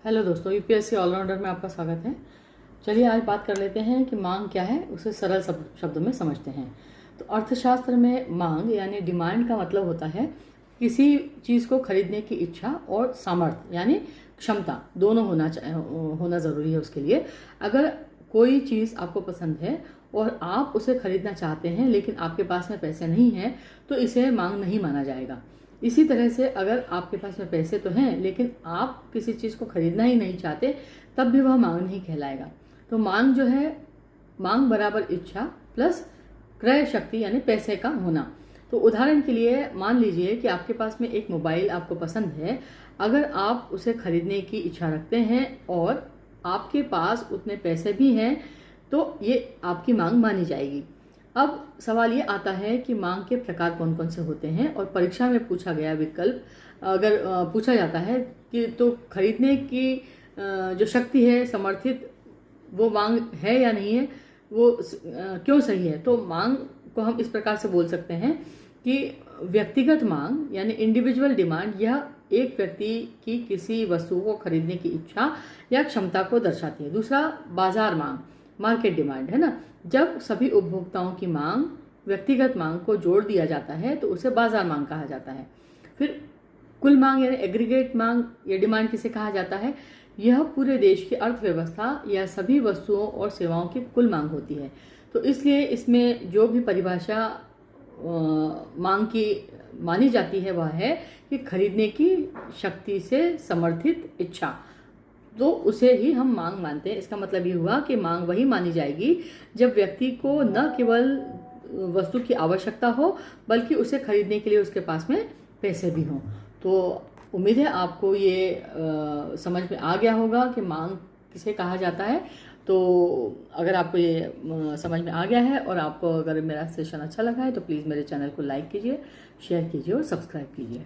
Hello दोस्तों, UPSC allrounder में आपका स्वागत है। चलिए आज बात कर लेते हैं कि मांग क्या है, उसे सरल शब्दों में समझते हैं। तो अर्थशास्त्र में मांग यानी डिमांड का मतलब होता है किसी चीज़ को खरीदने की इच्छा और सामर्थ्य यानी क्षमता दोनों होना ज़रूरी है उसके लिए। अगर कोई चीज़ आपको पसंद है और आप उसे खरीदना चाहते हैं लेकिन आपके पास में पैसे नहीं हैं तो इसे मांग नहीं माना जाएगा। इसी तरह से अगर आपके पास में पैसे तो हैं लेकिन आप किसी चीज़ को खरीदना ही नहीं चाहते तब भी वह मांग नहीं कहलाएगा। तो मांग जो है, मांग बराबर इच्छा प्लस क्रय शक्ति यानी पैसे का होना। तो उदाहरण के लिए मान लीजिए कि आपके पास में एक मोबाइल आपको पसंद है। अगर आप उसे खरीदने की इच्छा रखते हैं और आपके पास उतने पैसे भी हैं तो ये आपकी मांग मानी जाएगी। अब सवाल ये आता है कि मांग के प्रकार कौन कौन से होते हैं और परीक्षा में पूछा गया विकल्प अगर पूछा जाता है कि तो खरीदने की जो शक्ति है समर्थित वो मांग है या नहीं है, वो क्यों सही है। तो मांग को हम इस प्रकार से बोल सकते हैं कि व्यक्तिगत मांग यानी इंडिविजुअल डिमांड, यह एक व्यक्ति की किसी वस्तु को खरीदने की इच्छा या क्षमता को दर्शाती है। दूसरा बाजार मांग, मार्केट डिमांड है ना, जब सभी उपभोक्ताओं की मांग व्यक्तिगत मांग को जोड़ दिया जाता है तो उसे बाजार मांग कहा जाता है। फिर कुल मांग यानी एग्रीगेट मांग या डिमांड किसे कहा जाता है, यह पूरे देश की अर्थव्यवस्था या सभी वस्तुओं और सेवाओं की कुल मांग होती है। तो इसलिए इसमें जो भी परिभाषा मांग की मानी जाती है वह है कि खरीदने की शक्ति से समर्थित इच्छा, तो उसे ही हम मांग मानते हैं। इसका मतलब ये हुआ कि मांग वही मानी जाएगी जब व्यक्ति को न केवल वस्तु की आवश्यकता हो बल्कि उसे खरीदने के लिए उसके पास में पैसे भी हों। तो उम्मीद है आपको ये समझ में आ गया होगा कि मांग किसे कहा जाता है। तो अगर आपको ये समझ में आ गया है और आपको अगर मेरा सेशन अच्छा लगा है तो प्लीज़ मेरे चैनल को लाइक कीजिए, शेयर कीजिए और सब्सक्राइब कीजिए।